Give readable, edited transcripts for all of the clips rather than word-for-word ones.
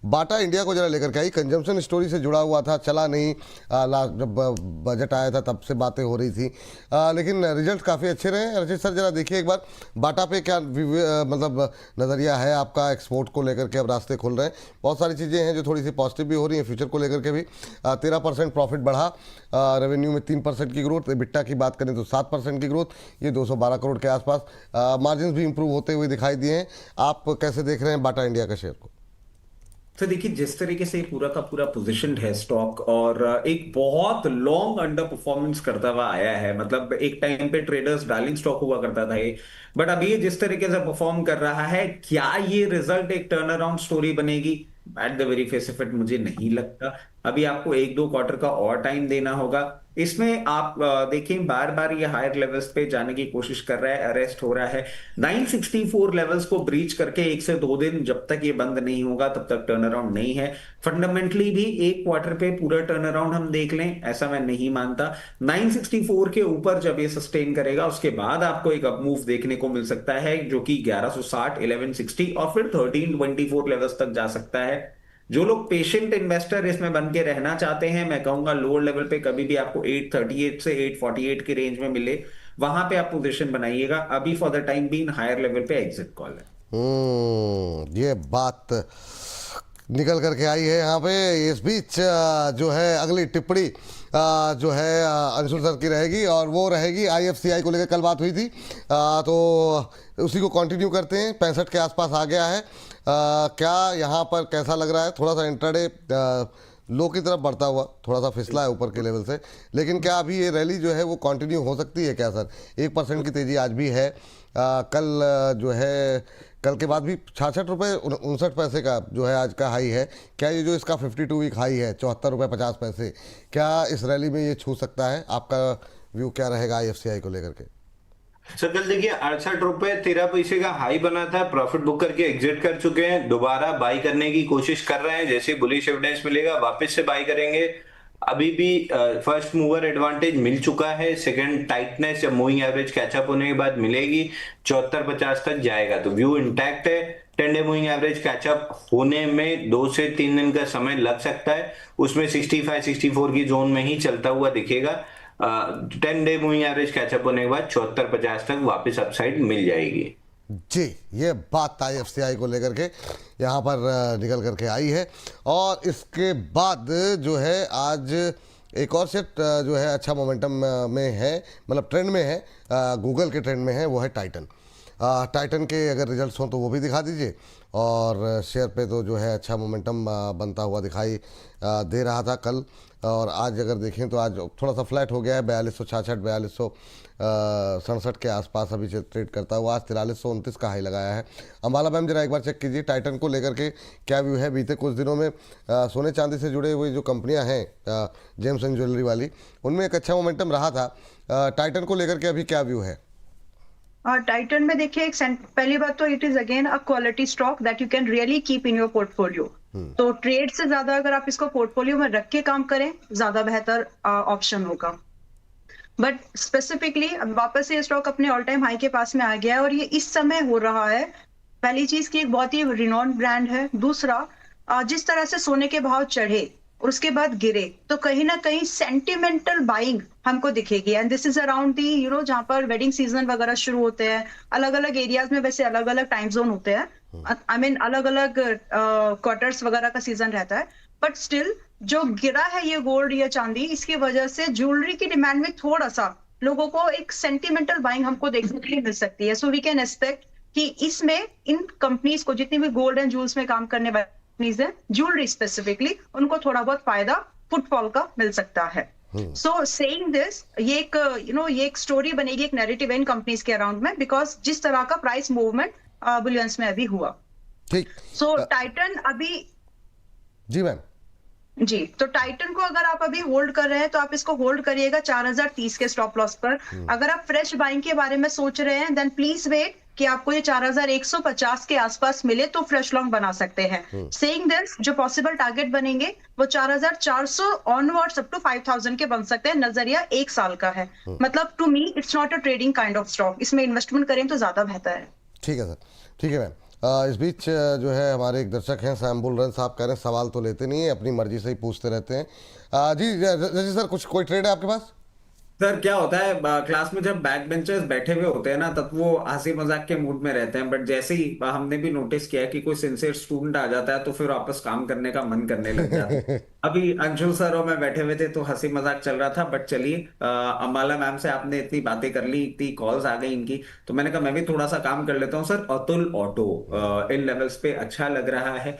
Bata India को जरा लेकर के आई, कंजम्पशन स्टोरी से जुड़ा हुआ था, चला नहीं। लास्ट जब बजट आया था तब से बातें हो रही थी, लेकिन रिजल्ट काफ़ी अच्छे रहे। रचित सर जरा देखिए एक बार बाटा पे क्या मतलब नज़रिया है आपका, एक्सपोर्ट को लेकर के अब रास्ते खुल रहे हैं, बहुत सारी चीज़ें हैं जो थोड़ी सी पॉजिटिव भी हो रही हैं, फ्यूचर को लेकर के भी। 13% प्रॉफिट बढ़ा, रेवेन्यू में 3% की ग्रोथ, बिट्टा की बात करें तो 7% की ग्रोथ, ये 212 करोड़ के आसपास। मार्जिन भी इंप्रूव होते हुए दिखाई दिए हैं। आप कैसे देख रहे हैं बाटा इंडिया का शेयर को? तो देखिए, जिस तरीके से पूरा का पूरा पोजीशनड है स्टॉक, और एक बहुत लॉन्ग अंडर परफॉर्मेंस करता हुआ आया है। मतलब एक टाइम पे ट्रेडर्स डार्लिंग स्टॉक हुआ करता था ये, बट अभी ये जिस तरीके से परफॉर्म कर रहा है, क्या ये रिजल्ट एक टर्न अराउंड स्टोरी बनेगी? At the very face if it मुझे नहीं लगता। अभी आपको एक दो क्वार्टर का और टाइम देना होगा। इसमें आप देखें, बार बार ये हायर लेवल्स पे जाने की कोशिश कर रहा है, अरेस्ट हो रहा है। 964 लेवल्स को ब्रीच करके 1 से 2 दिन जब तक ये बंद नहीं होगा तब तक टर्न अराउंड नहीं है। फंडामेंटली भी एक क्वार्टर पे पूरा टर्न अराउंड हम देख लें, ऐसा मैं नहीं मानता। 964 के ऊपर जब ये सस्टेन करेगा उसके बाद आपको एक अप मूव देखने को मिल सकता है, जो कि 1160, 1160 और फिर 1324 लेवल्स तक जा सकता है। जो लोग पेशेंट इन्वेस्टर इसमें बन के रहना चाहते हैं, मैं कहूंगा लोअर लेवल पे कभी भी आपको 838 से 848 के रेंज में मिले, वहां पे आप पोजीशन बनाइएगा। अभी for the time being higher level पे एग्जिट कॉल है। ये बात निकल करके आई है यहाँ पे। इस बीच जो है अगली टिप्पणी जो है अंशुल सर की रहेगी, और वो रहेगी आईएफसीआई को लेकर। कल बात हुई थी, तो उसी को कंटिन्यू करते हैं। 65 के आसपास आ गया है। क्या यहाँ पर कैसा लग रहा है? थोड़ा सा इंट्राडे लो की तरफ बढ़ता हुआ, थोड़ा सा फिसला है ऊपर के लेवल से, लेकिन क्या अभी ये रैली जो है वो कंटिन्यू हो सकती है क्या सर? 1% की तेज़ी आज भी है। कल जो है, कल के बाद भी 66 रुपये 59 पैसे का जो है आज का हाई है। क्या ये जो इसका 52 वीक हाई है 74 रुपये 50 पैसे, क्या इस रैली में ये छू सकता है? आपका व्यू क्या रहेगा आईएफसीआई को लेकर के? सर कल देखिए 68 रुपए 13 पैसे का हाई बना था, प्रॉफिट बुक करके एग्जिट कर चुके हैं, दोबारा बाई करने की कोशिश कर रहे हैं। जैसे बुलिश एविडेंस मिलेगा वापस से बाई करेंगे। अभी भी फर्स्ट मूवर एडवांटेज मिल चुका है, सेकंड टाइटनेस या मूविंग एवरेज कैचअप होने के बाद मिलेगी, 74-50 तक जाएगा। तो व्यू इंटैक्ट है। 10 डे मूविंग एवरेज कैचअप होने में 2 से 3 दिन का समय लग सकता है, उसमें 65-64 की जोन में ही चलता हुआ दिखेगा। 10 डे मूविंग एवरेज कैचअप होने के बाद 74-50 तक वापस अपसाइड मिल जाएगी। जी, ये बात आईएफसीआई को लेकर के यहाँ पर निकल करके आई है। और इसके बाद जो है आज एक और सेट जो है अच्छा मोमेंटम में है, मतलब ट्रेंड में है, गूगल के ट्रेंड में है, वो है टाइटन। टाइटन के अगर रिजल्ट्स हों तो वो भी दिखा दीजिए। और शेयर पे तो जो है अच्छा मोमेंटम बनता हुआ दिखाई दे रहा था कल, और आज अगर देखें तो आज थोड़ा सा फ्लैट हो गया है। 4266 4267 के आसपास अभी ट्रेड करता हुआ। आज 4329 का हाई लगाया है। अंबाला मैम जरा एक बार चेक कीजिए टाइटन को लेकर के क्या व्यू है। बीते कुछ दिनों में सोने चांदी से जुड़े हुए जो कंपनियां हैं, जेम्स एंड ज्वेलरी वाली, उनमें एक अच्छा मोमेंटम रहा था। टाइटन को लेकर के अभी क्या व्यू है? टाइटन में देखिए, पहली बात तो it is again a quality stock that you can really keep in your portfolio. तो ट्रेड से ज्यादा अगर आप इसको पोर्टफोलियो में रख के काम करें, ज्यादा बेहतर ऑप्शन होगा। बट स्पेसिफिकली वापस ये स्टॉक अपने ऑल टाइम हाई के पास में आ गया है, और ये इस समय हो रहा है। पहली चीज की एक बहुत ही रिनॉन्ड ब्रांड है। दूसरा, जिस तरह से सोने के भाव चढ़े और उसके बाद गिरे, तो कहीं ना कहीं सेंटिमेंटल बाइंग हमको दिखेगी। And this is around the जहां पर वेडिंग सीजन वगैरह शुरू होते हैं। अलग अलग एरियाज में वैसे अलग अलग टाइम जोन होते हैं, आई मीन अलग अलग क्वार्टर्स वगैरह का सीजन रहता है। बट स्टिल जो गिरा है ये गोल्ड या चांदी, इसकी वजह से ज्वेलरी की डिमांड में थोड़ा सा लोगों को एक सेंटिमेंटल बाइंग हमको देखने के लिए मिल सकती है। सो वी कैन एक्सपेक्ट कि इसमें इन कंपनीज को, जितनी भी गोल्ड एंड ज्वेल्स में काम करने वाली कंपनीज है, ज्वेलरी स्पेसिफिकली, उनको थोड़ा बहुत फायदा फुटफॉल का मिल सकता है। सो सेइंग दिस, ये एक ये एक स्टोरी बनेगी, एक नैरेटिव इन कंपनीज के अराउंड में, बिकॉज जिस तरह का प्राइस मूवमेंट बुलियंस में अभी हुआ। ठीक। सो टाइटन अभी, जी मैम। जी, तो टाइटन को अगर आप अभी होल्ड कर रहे हैं तो आप इसको होल्ड करिएगा 4030 के स्टॉप लॉस पर। अगर आप फ्रेश बाइंग के बारे में सोच रहे हैं, देन प्लीज वेट कि आपको ये 4150 के आसपास मिले तो फ्रेश लॉन्ग बना सकते हैं। सेइंग दिस, जो पॉसिबल टारगेट बनेंगे वो 4400 ऑनवर्ड्स अप टू 5000 के बन सकते हैं। नजरिया 1 साल का है। मतलब to me it's not a trading kind of stock. इसमें इन्वेस्टमेंट करें तो ज्यादा बेहतर है। ठीक है सर, ठीक है मैम। इस बीच जो है हमारे एक दर्शक हैं सैम्बुल रन साहब, कह रहे हैं सवाल तो लेते नहीं है, अपनी मर्जी से ही पूछते रहते हैं। जी जी सर, कुछ कोई ट्रेड है आपके पास? सर क्या होता है, क्लास में जब बैक बेंचर्स बैठे हुए होते हैं ना, तब वो हंसी मजाक के मूड में रहते हैं, बट जैसे ही हमने भी नोटिस किया है कि कोई सिंसियर स्टूडेंट आ जाता है तो फिर वापस काम करने का मन करने लग जाता है। अभी अंशुल सर और मैं बैठे हुए थे तो हंसी मजाक चल रहा था, बट चलिए, अंबाला मैम से आपने इतनी बातें कर ली, इतनी कॉल्स आ गई इनकी, तो मैंने कहा मैं भी थोड़ा सा काम कर लेता हूँ। सर अतुल ऑटो इन लेवल्स पे अच्छा लग रहा है।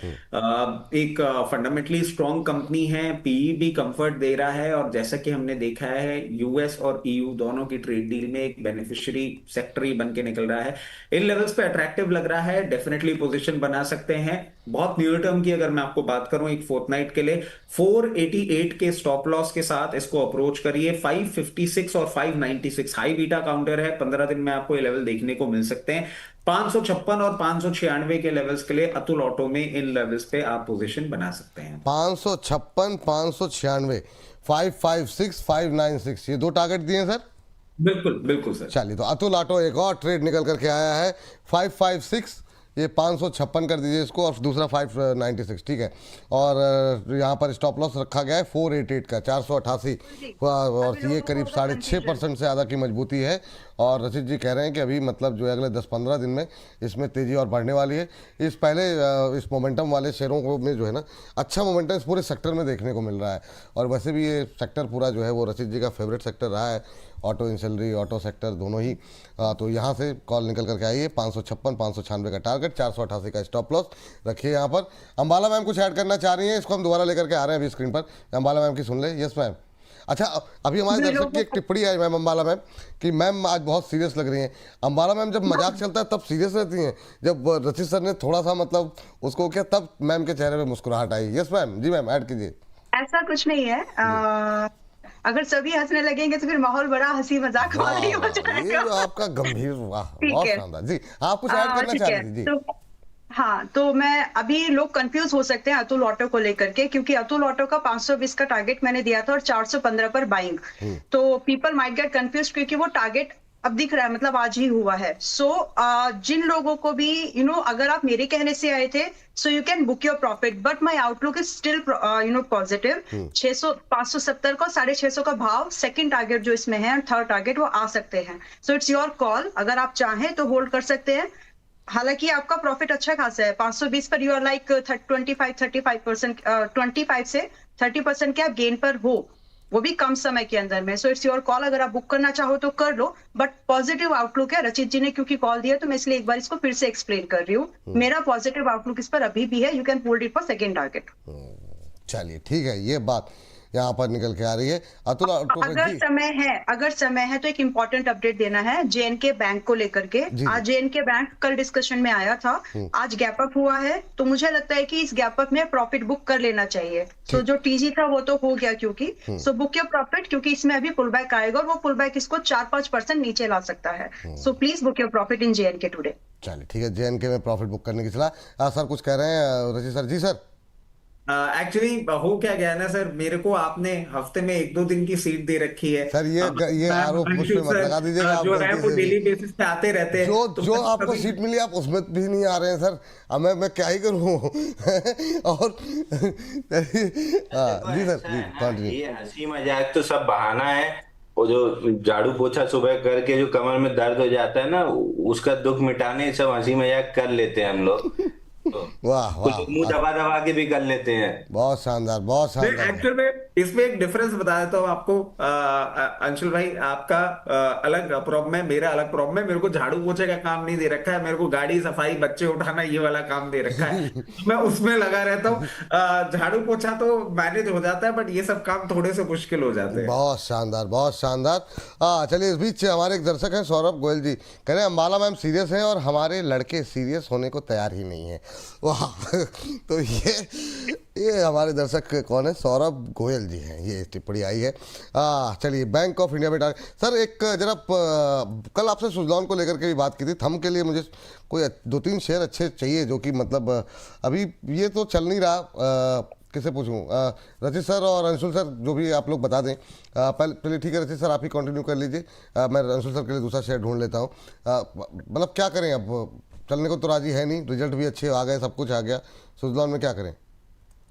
एक फंडामेंटली स्ट्रॉन्ग कंपनी है, पीई भी कंफर्ट दे रहा है, और जैसा कि हमने देखा है यूएस और ईयू दोनों की ट्रेड डील में एक बेनिफिशियरी सेक्टर ही बन के निकल रहा है। इन लेवल्स पे अट्रैक्टिव लग रहा है, डेफिनेटली पोजीशन बना सकते हैं। बहुत न्यू टर्म की अगर मैं आपको बात करूं एक फोर्टनाइट के लिए, 488 के स्टॉप लॉस के साथ इसको अप्रोच करिए। 556 और 596 हाई बीटा काउंटर है, 15 दिन में आपको ये लेवल देखने को मिल सकते हैं। 556 और 596 के लेवल्स के लिए अतुल ऑटो में इन लेवल्स पे आप पोजीशन बना सकते हैं। 556, 596, 556, 596, ये दो टारगेट दिए हैं सर? बिल्कुल बिल्कुल सर। चलिए, तो अतुल ऑटो एक और ट्रेड निकल करके आया है 556, ये 556 कर दीजिए इसको, और दूसरा 596, ठीक है। और यहाँ पर स्टॉप लॉस रखा गया है 488 का, 488, और ये करीब 6.5% से ज़्यादा की मजबूती है। और रचित जी कह रहे हैं कि अभी मतलब जो है अगले 10-15 दिन में इसमें तेज़ी और बढ़ने वाली है। इस पहले इस मोमेंटम वाले शेयरों को में जो है ना अच्छा मोमेंटम इस पूरे सेक्टर में देखने को मिल रहा है। और वैसे भी ये सेक्टर पूरा जो है वो रचित जी का फेवरेट सेक्टर रहा है, ऑटो इंसलरी, ऑटो सेक्टर दोनों ही। तो यहाँ से कॉल निकल करके आई है 556, 596 का टारगेट, 488 का स्टॉप लॉस रखिए यहाँ पर। अंबाला मैम कुछ ऐड करना चाह रही हैं, इसको हम दोबारा लेकर के आ रहे हैं अभी स्क्रीन पर, अंबाला मैम की सुन ले। Yes ma'am. अच्छा, अभी हमारे दर्शक की एक टिप्पणी आई मैम अंबाला मैम कि मैम आज बहुत सीरियस लग रही हैं। अंबाला मैम जब मजाक चलता है तब सीरियस रहती हैं, जब रचित सर ने थोड़ा सा मतलब उसको किया तब मैम के चेहरे पे मुस्कुराहट आई। Yes ma'am. जी मैम, ऐड कीजिए। ऐसा कुछ नहीं है। अगर सभी हंसने लगेंगे तो फिर माहौल बड़ा हंसी मजाक वाला ही हो ये जाएगा। जो आपका गंभीर, वाह ठीक बहुत है। शानदार। जी आप कुछ ऐड करना ठीक चाह है, रही थी? जी तो हाँ, तो मैं अभी लोग कंफ्यूज हो सकते हैं अतुल ऑटो को लेकर के, क्योंकि अतुल ऑटो का 520 का टारगेट मैंने दिया था और 415 पर बाइंग, तो पीपल माइट गेट कंफ्यूज क्योंकि वो टारगेट अब दिख रहा है, मतलब आज ही हुआ है। सो जिन लोगों को भी अगर आप मेरे कहने से आए थे, so you can book your profit, but my outlook is still positive. 600 570 का 650 का भाव सेकंड टारगेट जो इसमें है, थर्ड टारगेट वो आ सकते हैं। सो इट्स योर कॉल, अगर आप चाहें तो होल्ड कर सकते हैं। हालांकि आपका प्रॉफिट अच्छा खासा है, 520 पर यू आर लाइक 25-35%, 25 से 30% के आप गेन पर हो, वो भी कम समय के अंदर में। सो इट्स योर कॉल, अगर आप बुक करना चाहो तो कर लो, बट पॉजिटिव आउटलुक है। रचित जी ने क्योंकि कॉल दिया तो मैं इसलिए एक बार इसको फिर से एक्सप्लेन कर रही हूँ। मेरा पॉजिटिव आउटलुक इस पर अभी भी है, you can hold it for second target. चलिए ठीक है, ये बात यहाँ पर निकल के आ रही है। अतुल ऑटो अगर समय है तो एक इंपॉर्टेंट अपडेट देना है जेएनके बैंक को लेकर के। आज जेएनके बैंक कल डिस्कशन में आया था, आज गैप अप हुआ है, तो मुझे लगता है कि इस गैप अप में प्रॉफिट बुक कर लेना चाहिए। तो जो टीजी था वो तो हो गया, क्योंकि सो बुक योर प्रॉफिट, क्योंकि इसमें अभी पुल बैक आएगा और वो पुल बैक इसको 4-5% नीचे ला सकता है। So please book your profit in JNK today. चलिए ठीक है, जेएनके में प्रॉफिट बुक करने की सलाह। सर कुछ कह रहे हैं रचित सर? जी सर। एक्चुअली हो क्या गया ना सर, मेरे को आपने हफ्ते में 1-2 दिन की सीट दे रखी है सर ये आरोप मुझ पे मत लगा दीजिएगा। आप जो है वो डेली बेसिस पे आते रहते हैं, जो आपको सीट मिली आप उसमें भी नहीं आ रहे हैं सर। अब मैं क्या ही करूं। और जी सर, जी कंटिन्यू। ये हंसी मजाक तो सब बहाना है। वो जो झाड़ू पोछा सुबह करके जो कमर में दर्द हो जाता है ना, उसका दुख मिटाने सब हंसी मजाक कर लेते हैं हम लोग। वाह कुछ वाह, मुंह दबा दबा के भी कर लेते हैं। बहुत शानदार, बहुत शानदार। एक्चुअल में इसमें एक डिफरेंस बता देता हूँ आपको। अंशुल भाई, आपका अलग प्रॉब्लम है, मेरा अलग प्रॉब्लम है। मेरे को झाड़ू पोछे का काम नहीं दे रखा है, मेरे को गाड़ी सफाई बच्चे उठाना ये वाला काम दे रखा है। मैं उसमें लगा रहता हूँ। झाड़ू पोछा तो मैनेज हो जाता है, बट ये सब काम थोड़े से मुश्किल हो जाते हैं। बहुत शानदार, बहुत शानदार। चलिए, इस बीच हमारे एक दर्शक हैं सौरभ गोयल जी, कह रहे हैं अंबाला मैम सीरियस हैं और हमारे लड़के सीरियस होने को तैयार ही नहीं है। वाह। तो ये हमारे दर्शक कौन है? सौरभ गोयल जी हैं, ये टिप्पणी आई है। चलिए, बैंक ऑफ इंडिया में सर एक जरा कल आपसे सुजलॉन को लेकर के भी बात की थी। थम के लिए मुझे कोई 2-3 शेयर अच्छे चाहिए जो कि मतलब अभी ये तो चल नहीं रहा। किसे पूछूं? रचित सर और अंशुल सर, जो भी आप लोग बता दें। पहले ठीक है रचित सर, आप ही कंटिन्यू कर लीजिए। मैं अंशुल सर के लिए दूसरा शेयर ढूंढ लेता हूं। मतलब क्या करें अब? चलने को तो राजी है नहीं, रिजल्ट भी अच्छे आ गए, सब कुछ आ गया, सुजलॉन में क्या करें?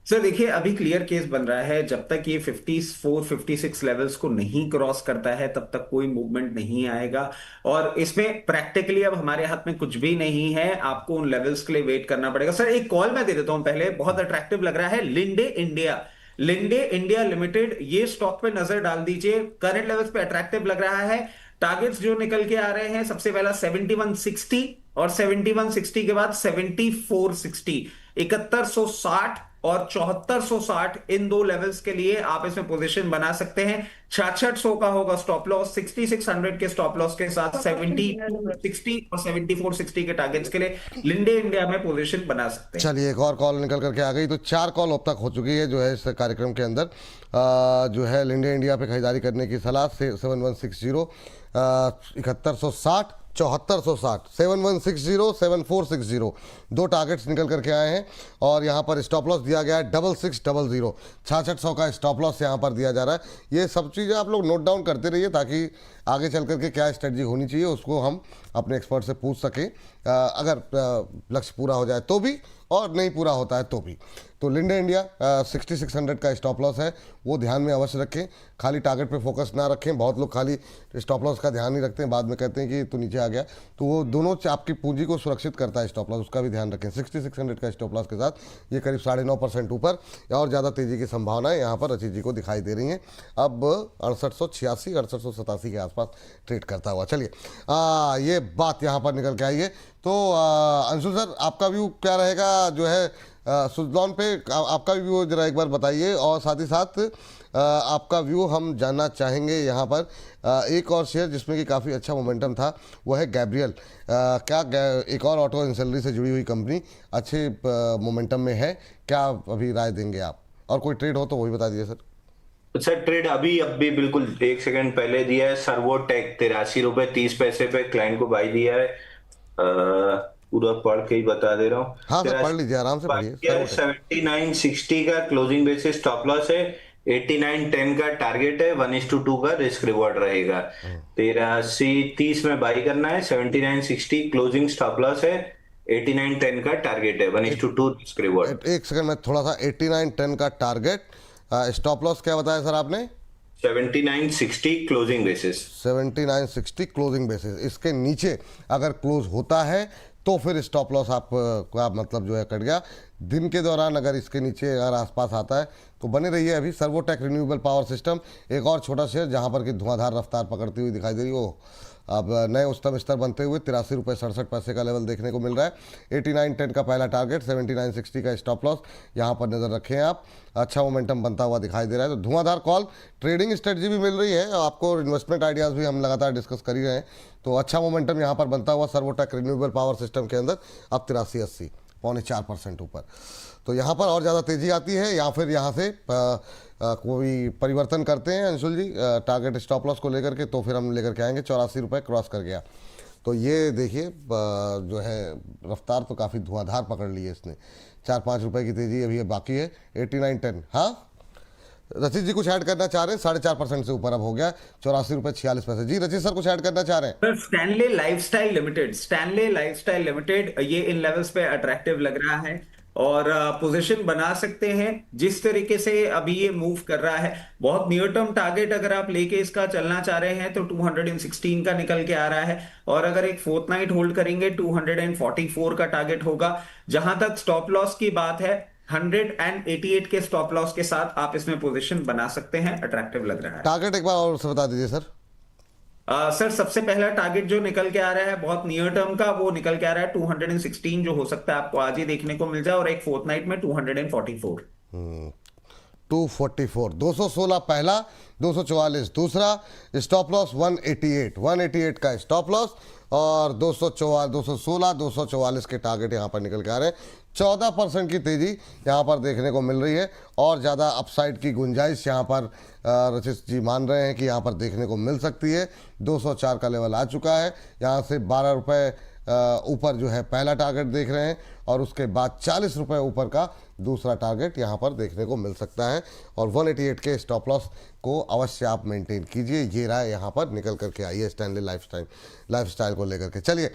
सर देखिए, अभी क्लियर केस बन रहा है, जब तक ये 54 56 लेवल्स को नहीं क्रॉस करता है तब तक कोई मूवमेंट नहीं आएगा। और इसमें प्रैक्टिकली अब हमारे हाथ में कुछ भी नहीं है, आपको उन लेवल्स के लिए वेट करना पड़ेगा। सर एक कॉल मैं दे देता हूं पहले, बहुत अट्रैक्टिव लग रहा है, लिंडे इंडिया लिमिटेड, ये स्टॉक पे नजर डाल दीजिए, करंट लेवल्स पे अट्रैक्टिव लग रहा है। टारगेट्स जो निकल के आ रहे हैं, सबसे पहला 7160 और 7160 के बाद 7460, 7160 और 7460, इन दो लेवल्स के लिए आप इसमें पोजीशन बना सकते हैं। 6600 का होगा स्टॉप लॉस, 6600 के स्टॉप लॉस के साथ 7260 और 7460 के टारगेट्स के लिए लिंडे इंडिया में पोजीशन बना सकते हैं। चलिए एक और कॉल निकल करके आ गई, तो 4 कॉल अब तक हो चुकी है जो है इस कार्यक्रम के अंदर। जो है लिंडे इंडिया पे खरीदारी करने की सलाह, 7160, 7160, 7460, 7160, 7460, दो टारगेट्स निकल करके आए हैं। और यहाँ पर स्टॉप लॉस दिया गया है 6600, 6600 का स्टॉप लॉस यहाँ पर दिया जा रहा है। ये सब चीज़ें आप लोग नोट डाउन करते रहिए ताकि आगे चल करके क्या स्ट्रेटजी होनी चाहिए उसको हम अपने एक्सपर्ट से पूछ सकें, अगर लक्ष्य पूरा हो जाए तो भी और नहीं पूरा होता है तो भी। तो लिंडे इंडिया 6600 का स्टॉप लॉस है, वो ध्यान में अवश्य रखें, खाली टारगेट पे फोकस ना रखें। बहुत लोग खाली स्टॉप लॉस का ध्यान नहीं रखते हैं, बाद में कहते हैं कि तो नीचे आ गया, तो वो दोनों आपकी पूंजी को सुरक्षित करता है स्टॉप लॉस, उसका भी ध्यान रखें। 6600 का स्टॉप लॉस के साथ ये करीब 9.5% ऊपर और ज़्यादा तेज़ी की संभावनाएं यहाँ पर रचित जी को दिखाई दे रही हैं। अब 6886, 6887 के आसपास ट्रेड करता हुआ। चलिए ये बात यहाँ पर निकल के आई है। तो अंशुल सर, आपका व्यू क्या रहेगा जो है सुजलॉन पे, आपका भी व्यू जरा एक बार बताइए। और साथ ही साथ आपका व्यू हम जानना चाहेंगे यहाँ पर एक और शेयर जिसमें कि काफ़ी अच्छा मोमेंटम था, वो है गैब्रियल। क्या एक और ऑटो एंसेलरी से जुड़ी हुई कंपनी अच्छे मोमेंटम में है, क्या अभी राय देंगे आप? और कोई ट्रेड हो तो वही बता दीजिए सर। सर ट्रेड अभी बिल्कुल 1 सेकंड पहले दिया है, सर्वोटेक 83 रुपए 30 पैसे पे क्लाइंट को बाई दिया है। पूरा पढ़ के ही बता दे रहा हूँ। हाँ सर, पढ़ लीजिए, आराम से पढ़िए। 7960 का क्लोजिंग बेसिस स्टॉप लॉस है, 8910 का टारगेट है, 1:2 का रिस्क रिवॉर्ड रहेगा। 8330 में बाई करना है, 7960 क्लोजिंग स्टॉप लॉस है, 8910 का टारगेट है, 1:2 रिस्क रिवॉर्ड। एक सेकंड में थोड़ा सा, 8910 का टारगेट, स्टॉप लॉस क्या बताया सर आपने? 7960 क्लोजिंग बेसिस। 7960 क्लोजिंग बेसिस, इसके नीचे अगर क्लोज होता है तो फिर स्टॉप लॉस आप का मतलब जो है कट गया। दिन के दौरान अगर इसके नीचे अगर आसपास आता है तो बने रहिए। अभी सर्वोटेक रिन्यूएबल पावर सिस्टम, एक और छोटा शेयर जहां पर कि धुआंधार रफ्तार पकड़ती हुई दिखाई दे रही हो, अब नए उच्चतम स्तर बनते हुए 83 रुपये 67 पैसे का लेवल देखने को मिल रहा है। 8910 का पहला टारगेट, 7960 का स्टॉप लॉस यहाँ पर नज़र रखें आप। अच्छा मोमेंटम बनता हुआ दिखाई दे रहा है, तो धुआंधार कॉल ट्रेडिंग स्ट्रेटजी भी मिल रही है आपको, इन्वेस्टमेंट आइडियाज़ भी हम लगातार डिस्कस कर ही रहे हैं। तो अच्छा मोमेंटम यहाँ पर बनता हुआ सर्वोटेक रिन्यूएबल पावर सिस्टम के अंदर, अब 8380, 4.25% ऊपर। तो यहाँ पर और ज़्यादा तेज़ी आती है या फिर यहाँ से कोई परिवर्तन करते हैं अंशुल जी टारगेट स्टॉप लॉस को लेकर के, तो फिर हम लेकर के आएंगे। 84 रुपये क्रॉस कर गया, तो ये देखिए जो है रफ्तार तो काफ़ी धुआंधार पकड़ ली है इसने। 4-5 रुपये की तेज़ी अभी बाकी है। 8910, हाँ रचित जी कुछ ऐड करना चाह रहे हैं? 4.5% से ऊपर अब हो गया, 84 रुपये 46 पैसे। जी रचित सर कुछ ऐड करना चाह रहे हैं? सर स्टैनले लाइफस्टाइल लिमिटेड, ये इन लेवल्स पे अट्रैक्टिव लग रहा है और पोजीशन बना सकते हैं। जिस तरीके से अभी ये मूव कर रहा है, बहुत नियर टर्म टारगेट अगर आप लेके इसका चलना चाह रहे हैं तो 216 का निकल के आ रहा है, और अगर एक फोर्टनाइट होल्ड करेंगे 244 का टारगेट होगा। जहां तक स्टॉप लॉस की बात है, 188 के स्टॉप लॉस के साथ आप इसमें पोजीशन बना सकते हैं, अट्रैक्टिव लग रहा है। टारगेट एक बार और से बता दीजिए सर। सर सबसे पहला टारगेट जो निकल के आ रहा है बहुत नियर टर्म का, वो निकल के आ रहा है 216, जो हो सकता है आपको आज ही देखने को मिल जाए, और एक फोर्टनाइट में 244। 244, 216 पहला, 244 दूसरा, स्टॉप लॉस 188 का स्टॉप लॉस, और 216, 244 के टारगेट यहाँ पर निकल के आ रहे हैं। 14% की तेज़ी यहाँ पर देखने को मिल रही है, और ज़्यादा अपसाइड की गुंजाइश यहाँ पर रचित जी मान रहे हैं कि यहाँ पर देखने को मिल सकती है। 204 का लेवल आ चुका है, यहाँ से 12 रुपये ऊपर जो है पहला टारगेट देख रहे हैं, और उसके बाद 40 रुपये ऊपर का दूसरा टारगेट यहाँ पर देखने को मिल सकता है। और 188 के स्टॉप लॉस को अवश्य आप मेंटेन कीजिए। ये राय यहाँ पर निकल करके आई है स्टैनले लाइफस्टाइल को लेकर के। चलिए